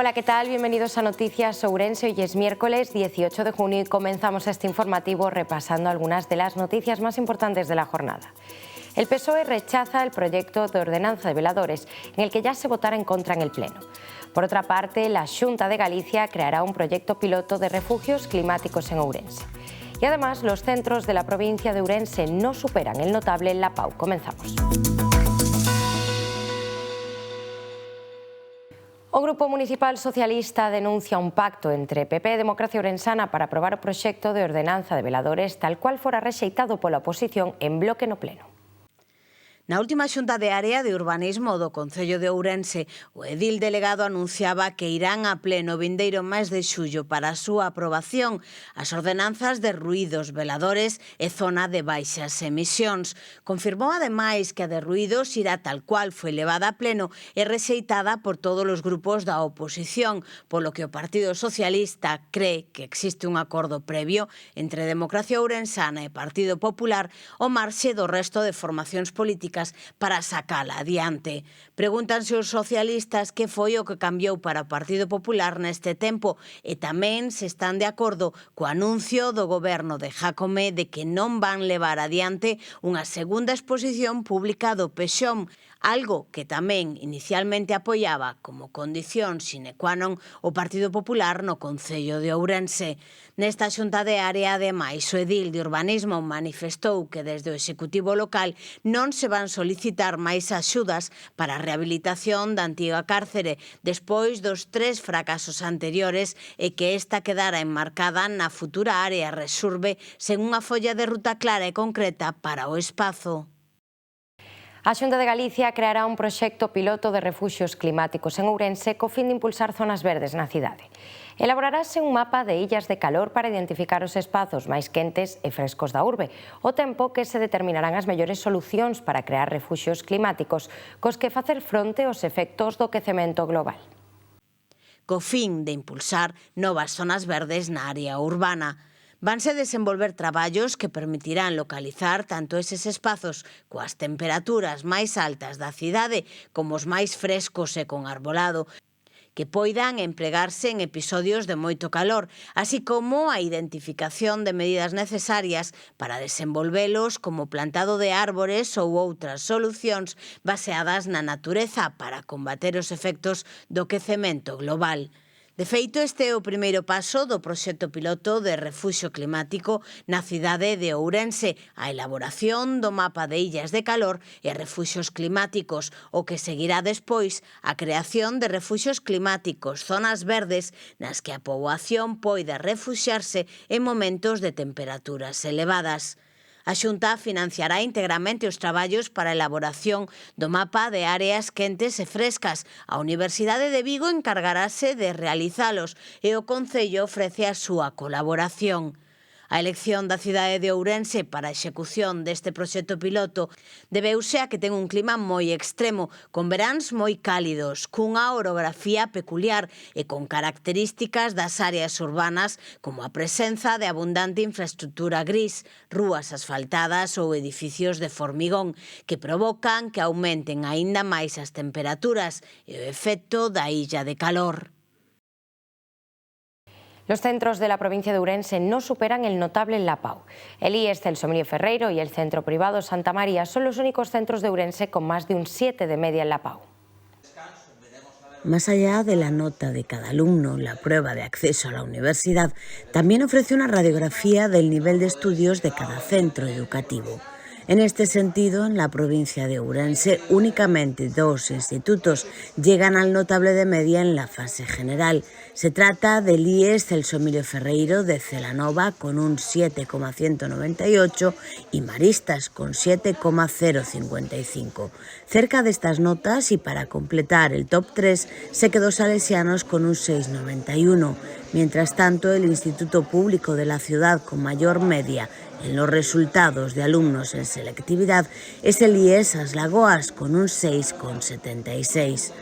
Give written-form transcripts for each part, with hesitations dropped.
Hola, ¿qué tal? Bienvenidos a Noticias Ourense. Hoy es miércoles 18 de junio y comenzamos este informativo repasando algunas de las noticias más importantes de la jornada. El PSOE rechaza el proyecto de ordenanza de veladores, en el que ya se votará en contra en el Pleno. Por otra parte, la Xunta de Galicia creará un proyecto piloto de refugios climáticos en Ourense. Y además, los centros de la provincia de Ourense no superan el notable en la PAU. Comenzamos. O Grupo Municipal Socialista denuncia un pacto entre PP e Democracia Ourensana para aprobar o proxecto de ordenanza de veladores tal cual fora rexeitado pola oposición en bloque no Pleno. Na última xunta de área de urbanismo do Concello de Ourense, o edil delegado anunciaba que irán a pleno vindeiro mes de xullo para a súa aprobación as ordenanzas de ruídos, veladores e zona de baixas emisións. Confirmou ademais que a de ruídos irá tal cual foi levada a pleno e rexeitada por todos os grupos da oposición, polo que o Partido Socialista cree que existe un acordo previo entre Democracia Ourensana e Partido Popular ao marxe do resto de formacións políticas para sacala adiante. Pregúntanse os socialistas que foi o que cambiou para o Partido Popular neste tempo e tamén se están de acordo co anuncio do goberno de Jácome de que non van levar adiante unha segunda exposición pública do PSOE, algo que tamén inicialmente apoiaba como condición sine qua non o Partido Popular no Concello de Ourense. Nesta xunta de área, ademais, o edil de urbanismo manifestou que desde o Executivo local non se van solicitar máis axudas para a rehabilitación da antiga cárcere despois dos 3 fracasos anteriores e que esta quedara enmarcada na futura área Resurbe sen unha folla de ruta clara e concreta para o espazo. A Xunta de Galicia creará un proxecto piloto de refuxios climáticos en Ourense co fin de impulsar zonas verdes na cidade. Elaborarase un mapa de illas de calor para identificar os espazos máis quentes e frescos da urbe, ao tempo que se determinarán as mellores solucións para crear refuxios climáticos cos que facer fronte aos efectos do quecemento global. Co fin de impulsar novas zonas verdes na área urbana. Vanse desenvolver traballos que permitirán localizar tanto eses espazos coas temperaturas máis altas da cidade como os máis frescos e con arbolado, que poidan empregarse en episodios de moito calor, así como a identificación de medidas necesarias para desenvolvelos como plantado de árbores ou outras solucións baseadas na natureza para combater os efectos do quecemento global. De feito, este é o primeiro paso do proxecto piloto de refuxio climático na cidade de Ourense, a elaboración do mapa de illas de calor e refuxios climáticos, o que seguirá despois a creación de refuxios climáticos, zonas verdes nas que a poboación poida refuxiarse en momentos de temperaturas elevadas. A Xunta financiará integramente os traballos para a elaboración do mapa de áreas quentes e frescas. A Universidade de Vigo encargarase de realizalos e o Concello ofrece a súa colaboración. A elección da cidade de Ourense para a execución deste proxecto piloto debeuse a que ten un clima moi extremo, con veráns moi cálidos, cunha orografía peculiar e con características das áreas urbanas como a presenza de abundante infraestructura gris, rúas asfaltadas ou edificios de formigón, que provocan que aumenten aínda máis as temperaturas e o efecto da illa de calor. Los centros de la provincia de Ourense no superan el notable en la PAU. El IES Celso Emilio Ferreiro y el centro privado Santa María son los únicos centros de Ourense con más de un 7 de media en la PAU. Más allá de la nota de cada alumno, la prueba de acceso a la universidad también ofrece una radiografía del nivel de estudios de cada centro educativo. En este sentido, en la provincia de Ourense, únicamente 2 institutos llegan al notable de media en la fase general. Se trata del IES Celso Emilio Ferreiro de Celanova con un 7,198 y Maristas con 7,055. Cerca de estas notas y para completar el top 3 se quedó Salesianos con un 6,91. Mientras tanto, el Instituto Público de la ciudad con mayor media en los resultados de alumnos en selectividad es el IES As Lagoas con un 6,76.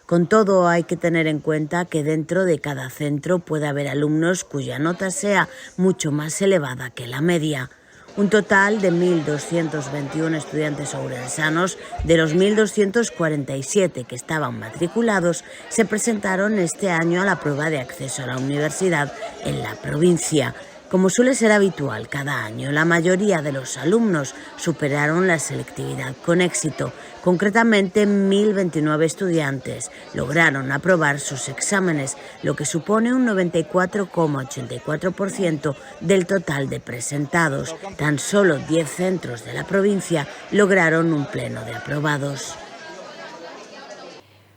Con todo, hay que tener en cuenta que dentro de cada centro puede haber alumnos cuya nota sea mucho más elevada que la media. Un total de 1.221 estudiantes ourensanos, de los 1.247 que estaban matriculados, se presentaron este año a la prueba de acceso a la universidad en la provincia. Como suele ser habitual cada año, la mayoría de los alumnos superaron la selectividad con éxito. Concretamente, 1.029 estudiantes lograron aprobar sus exámenes, lo que supone un 94,84% del total de presentados. Tan solo 10 centros de la provincia lograron un pleno de aprobados.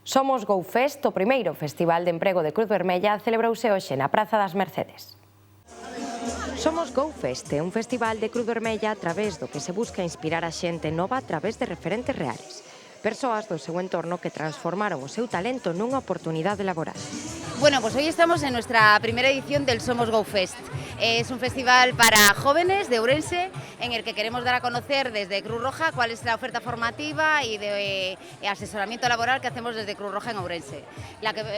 Somos Go Fest, o primeiro festival de emprego de Cruz Vermella, celebrouse hoxe na Praza das Mercedes. Somos Go Fest é un festival de Cruz Vermella a través do que se busca inspirar a xente nova a través de referentes reales. Persoas do seu entorno que transformaron o seu talento nunha oportunidade laboral. Bueno, pues hoy estamos en nuestra primera edición del Somos Go Fest. Es un festival para jóvenes de Ourense en el que queremos dar a conocer desde Cruz Roja cuál es la oferta formativa y de asesoramiento laboral que hacemos desde Cruz Roja en Ourense.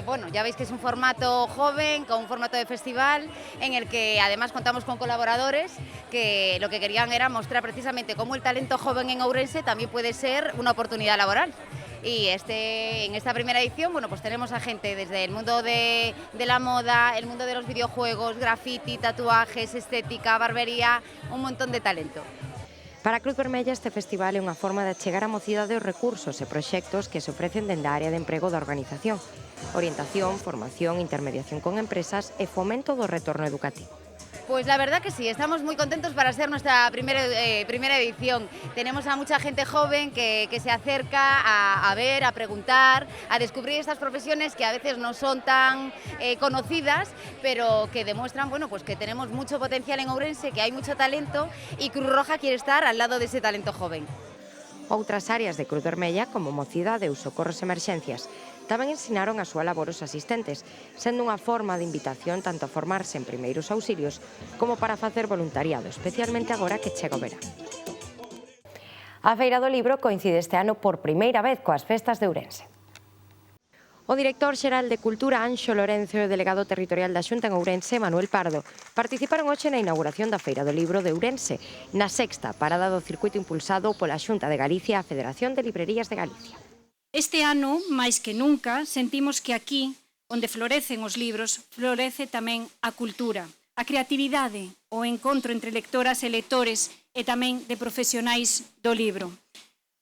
Bueno, ya veis que es un formato joven, con un formato de festival en el que además contamos con colaboradores que lo que querían era mostrar precisamente cómo el talento joven en Ourense también puede ser una oportunidad laboral. Y en esta primera edición, bueno, pues tenemos a gente desde el mundo de la moda, el mundo de los videojuegos, graffiti, tatuajes, estética, barbería, un montón de talento. Para Cruz Vermella este festival é unha forma de achegar a mocidade os recursos e proxectos que se ofrecen dende a área de emprego da organización, orientación, formación, intermediación con empresas e fomento do retorno educativo. Pues la verdad que sí, estamos muy contentos para ser nuestra primera edición. Tenemos a mucha gente joven que se acerca a ver, a preguntar, a descubrir estas profesiones que a veces no son tan conocidas, pero que demuestran, bueno, pues que tenemos mucho potencial en Ourense, que hay mucho talento y Cruz Roja quiere estar al lado de ese talento joven. Outras áreas de Cruz Vermella, como mocidade ou socorros e emerxencias, tamén ensinaron a súa labor os asistentes, sendo unha forma de invitación tanto a formarse en primeiros auxilios como para facer voluntariado, especialmente agora que chega o verán. A Feira do Libro coincide este ano por primeira vez coas festas de Ourense. O director xeral de Cultura, Anxo Lorenzo, e o delegado territorial da Xunta en Ourense, Manuel Pardo, participaron hoxe na inauguración da Feira do Libro de Ourense, na sexta parada do circuito impulsado pola Xunta de Galicia e a Federación de Librerías de Galicia. Este ano, máis que nunca, sentimos que aquí, onde florecen os libros, florece tamén a cultura, a creatividade, o encontro entre lectoras e lectores e tamén de profesionais do libro.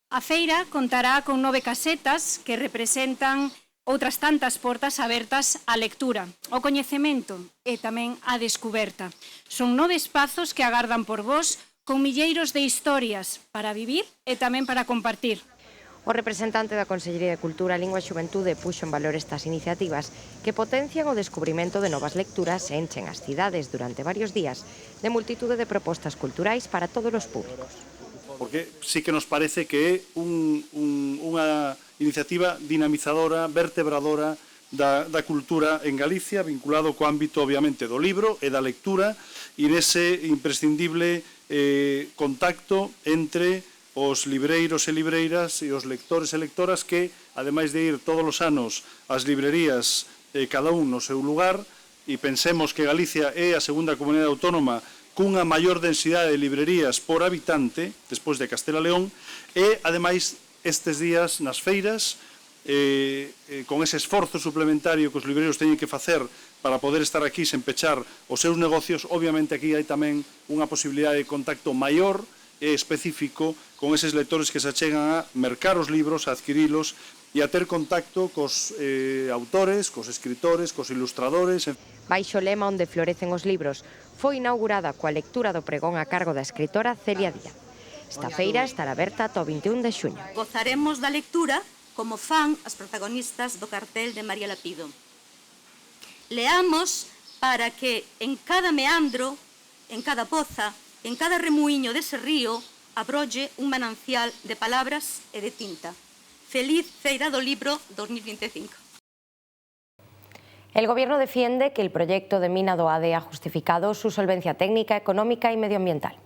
A feira contará con 9 casetas que representan outras tantas portas abertas á lectura, ao coñecemento e tamén á descuberta. Son 9 espazos que agardan por vós con milleiros de historias para vivir e tamén para compartir. O representante da Consellería de Cultura, Lingua e Xuventude puxo en valor estas iniciativas que potencian o descubrimento de novas lecturas e enchen as cidades durante varios días de multitude de propostas culturais para todos os públicos. Porque sí que nos parece que é unha iniciativa dinamizadora, vertebradora da cultura en Galicia, vinculado co ámbito, obviamente, do libro e da lectura e nese imprescindible contacto entre os libreiros e libreiras e os lectores e lectoras que, ademais de ir todos os anos ás librerías cada un no seu lugar, e pensemos que Galicia é a segunda comunidade autónoma cunha maior densidade de librerías por habitante, despois de Castela e León, e, ademais, estes días nas feiras, con ese esforzo suplementario que os libreiros teñen que facer para poder estar aquí sen pechar os seus negocios, obviamente aquí hai tamén unha posibilidade de contacto maior e específico con eses lectores que se achegan a mercar os libros, a adquirilos e a ter contacto cos autores, cos escritores, cos ilustradores. Baixo o lema Onde florecen os libros, foi inaugurada coa lectura do pregón a cargo da escritora Celia Díaz. Esta feira estará aberta ata o 21 de xuño. Gozaremos da lectura como fan as protagonistas do cartel de María Lapido. Leamos para que en cada meandro, en cada poza, en cada remuíño dese río, abrolle un manancial de palabras e de tinta. Feliz Feira do Libro 2025. El Gobierno defiende que el proyecto de mina do ADE ha justificado su solvencia técnica, económica y medioambiental.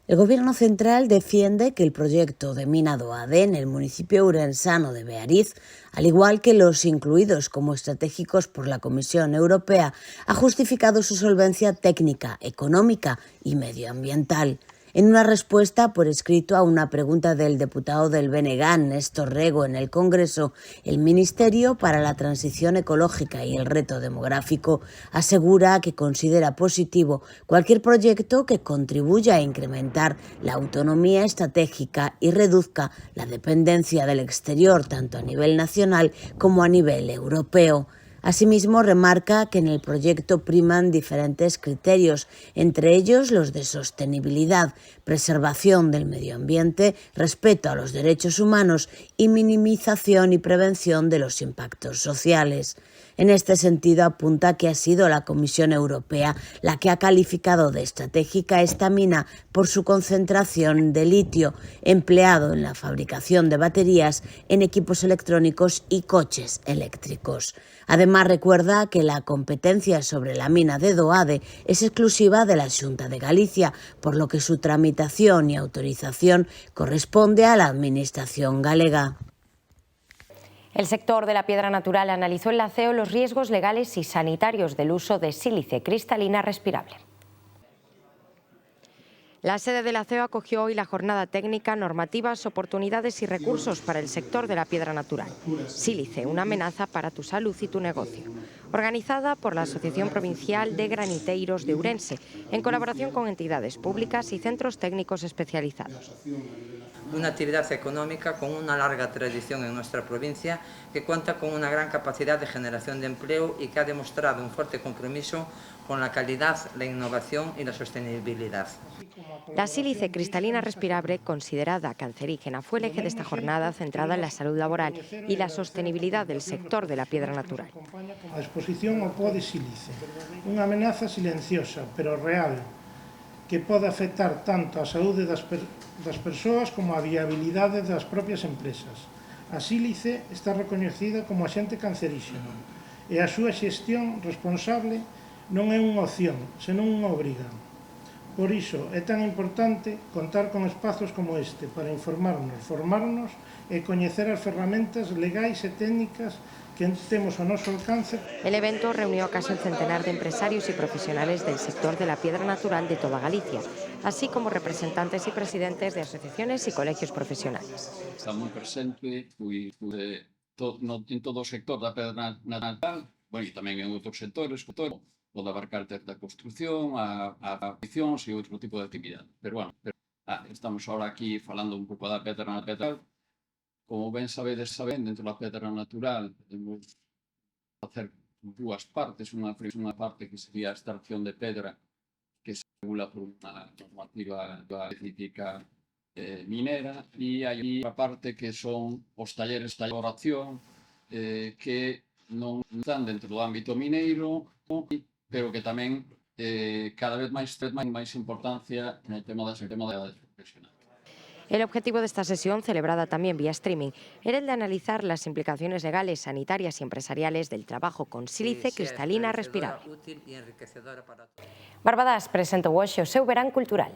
El Gobierno central defiende que el proyecto de mina do Ade en el municipio ourensano de Beariz, al igual que los incluidos como estratégicos por la Comisión Europea, ha justificado su solvencia técnica, económica y medioambiental. En una respuesta por escrito a una pregunta del diputado del BNG, Néstor Rego, en el Congreso, el Ministerio para la Transición Ecológica y el Reto Demográfico asegura que considera positivo cualquier proyecto que contribuya a incrementar la autonomía estratégica y reduzca la dependencia del exterior tanto a nivel nacional como a nivel europeo. Asimismo, remarca que en el proyecto priman diferentes criterios, entre ellos los de sostenibilidad, preservación del medio ambiente, respeto a los derechos humanos y minimización y prevención de los impactos sociales. En este sentido, apunta que ha sido la Comisión Europea la que ha calificado de estratégica esta mina por su concentración de litio empleado en la fabricación de baterías en equipos electrónicos y coches eléctricos. Además, recuerda que la competencia sobre la mina de do Ade es exclusiva de la Xunta de Galicia, por lo que su tramitación y autorización corresponde a la Administración galega. El sector de la piedra natural analizó en la CEO los riesgos legales y sanitarios del uso de sílice cristalina respirable. La sede de la CEO acogió hoy la jornada técnica Normativas, oportunidades y recursos para el sector de la piedra natural. Sílice, una amenaza para tu salud y tu negocio. Organizada por la Asociación Provincial de Graniteiros de Ourense, en colaboración con entidades públicas y centros técnicos especializados. Una actividad económica con una larga tradición en nuestra provincia, que cuenta con una gran capacidad de generación de empleo y que ha demostrado un fuerte compromiso con la calidad, la innovación y la sostenibilidad. La sílice cristalina respirable, considerada cancerígena, fue el eje de esta jornada centrada en la salud laboral y la sostenibilidad del sector de la piedra natural. A exposición ao pó de sílice, unha amenaza silenciosa, pero real, que pode afectar tanto a saúde das persoas como a viabilidade das propias empresas. A sílice está recoñecida como axente canceríxeno e a súa xestión responsable non é unha opción, senón unha obriga. Por iso é tan importante contar con espazos como este para informarnos, formarnos e coñecer as ferramentas legais e técnicas que temos ao noso alcance. El evento reunió a casi un centenar de empresarios y profesionales del sector de la piedra natural de toda Galicia, así como representantes y presidentes de asociaciones y colegios profesionales. Está moi presente en todo o sector da pedra natural, bueno, e tamén en outros sectores, pode abarcar desde a construción, a aficións e outro tipo de actividade. Pero, bueno, estamos ahora aquí falando un pouco da pedra natural. Como ben sabedes, dentro da pedra natural podemos facer dúas partes. Unha parte que sería a extracción de pedra, que se regula por unha normativa específica minera, e hai outra parte que son os talleres de elaboración que non están dentro do ámbito mineiro, pero que tamén cada vez máis importancia no tema das profesionales. El objetivo de esta sesión, celebrada también vía streaming, era el de analizar las implicaciones legales, sanitarias y empresariales del trabajo con sílice cristalina respirable. Barbadas presenta hoxe o seu verán cultural.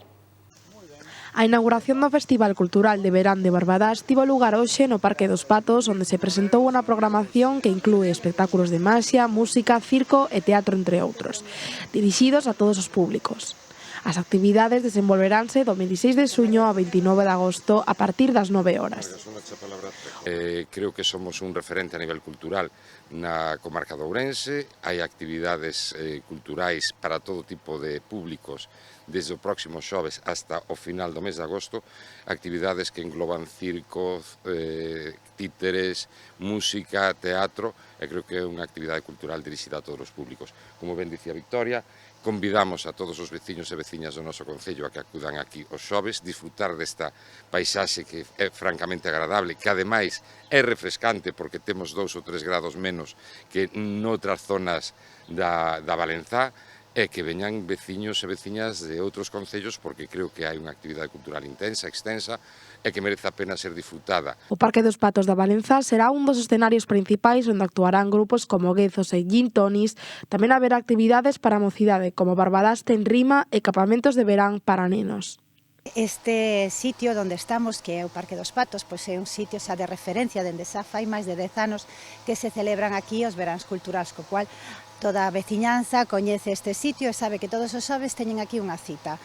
A inauguración do Festival Cultural de Verán de Barbadas tivo lugar hoxe no Parque dos Patos, onde se presentou unha programación que inclúe espectáculos de maxia, música, circo e teatro, entre outros, dirixidos a todos os públicos. As actividades desenvolveránse do 26 de xuño ao 29 de agosto a partir das 9 horas. Creo que somos un referente a nivel cultural na comarca de Ourense. Hai actividades culturais para todo tipo de públicos, desde o próximo xoves hasta o final do mes de agosto, actividades que engloban circo, títeres, música, teatro, e creo que é unha actividade cultural dirixida a todos os públicos. Como ben dicía Victoria, convidamos a todos os veciños e veciñas do noso concello a que acudan aquí os xoves, disfrutar desta paisaxe que é francamente agradable, que ademais é refrescante porque temos 2 ou 3 grados menos que noutras zonas da Valenzá, e que veñan veciños e veciñas de outros concellos, porque creo que hai unha actividade cultural intensa, extensa, e que merece a pena ser disfrutada. O Parque dos Patos da Valenzá será un dos escenarios principais onde actuarán grupos como Guezos e Gin Tonis. Tamén haberá actividades para a mocidade, como Barbadas ten rima e campamentos de verán para nenos. Este sitio onde estamos, que é o Parque dos Patos, pois é un sitio xa de referencia dende xa fai máis de 10 anos que se celebran aquí os veráns culturais, co cual toda a veciñanza coñece este sitio e sabe que todos os xoves teñen aquí unha cita.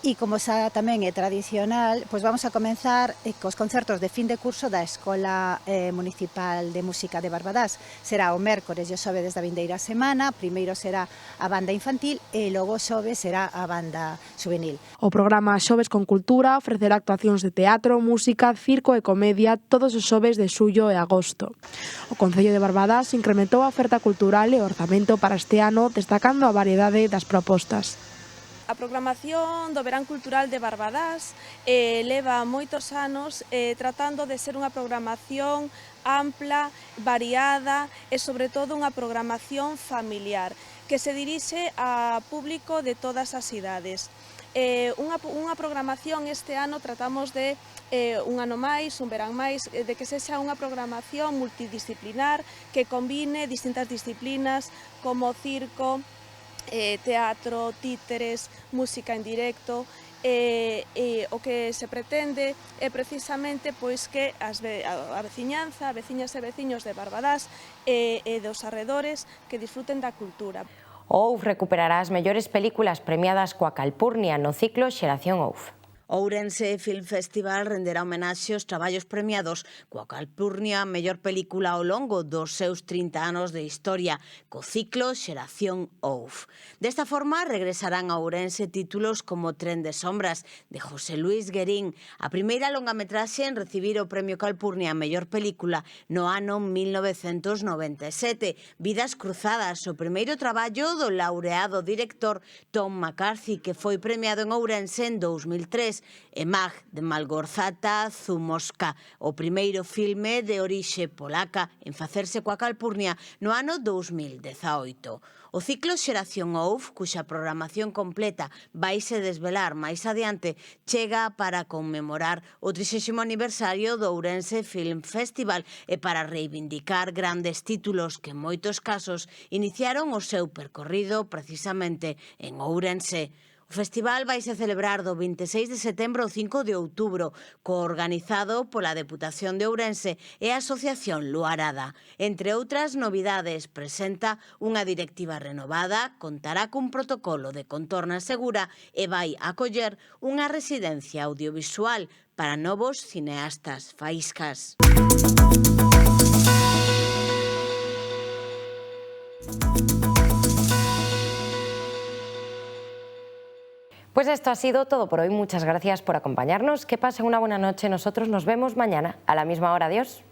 E como xa tamén é tradicional, pois vamos a comenzar cos concertos de fin de curso da Escola Municipal de Música de Barbadás. Será o mércores e o xoves da vindeira semana, primeiro será a banda infantil e logo o xoves será a banda juvenil. O programa Xoves con Cultura ofrecerá actuacións de teatro, música, circo e comedia todos os xoves de xullo e agosto. O Concello de Barbadás incrementou a oferta cultural e o orzamento para este ano, destacando a variedade das propostas. A programación do Verán Cultural de Barbadás leva moitos anos tratando de ser unha programación ampla, variada e sobre todo unha programación familiar que se dirixe a público de todas as idades. Unha programación este ano tratamos de un ano máis, un verán máis, de que sexa unha programación multidisciplinar que combine distintas disciplinas como circo, teatro, títeres, música en directo, o que se pretende é precisamente pois que a veciñanza, veciñas e veciños de Barbadás e dos arredores que disfruten da cultura. O OUF recuperará as mellores películas premiadas coa Calpurnia no ciclo Xeración OUF. Ourense Film Festival renderá homenaxe aos traballos premiados coa Calpurnia mellor película ao longo dos seus 30 anos de historia, co ciclo Xeración OUF. Desta forma, regresarán a Ourense títulos como Tren de sombras, de José Luis Guerín, a primeira longametraxe en recibir o premio Calpurnia a mellor película no ano 1997, Vidas cruzadas, o primeiro traballo do laureado director Tom McCarthy, que foi premiado en Ourense en 2003, e Mag, de Malgorzata Zumowska, o primeiro filme de orixe polaca en facerse coa Calpurnia no ano 2018. O ciclo Xeración OUF, cuxa programación completa vaise desvelar máis adiante, chega para conmemorar o 30º aniversario do Ourense Film Festival e para reivindicar grandes títulos que en moitos casos iniciaron o seu percorrido precisamente en Ourense. O festival vaise celebrar do 26 de setembro ao 5 de outubro, coorganizado pola Deputación de Ourense e a Asociación Luarada. Entre outras novidades, presenta unha directiva renovada, contará cun protocolo de contorna segura e vai acoller unha residencia audiovisual para novos cineastas faíscas. Pues esto ha sido todo por hoy. Muchas gracias por acompañarnos. Que pasen una buena noche. Nosotros nos vemos mañana a la misma hora. Adiós.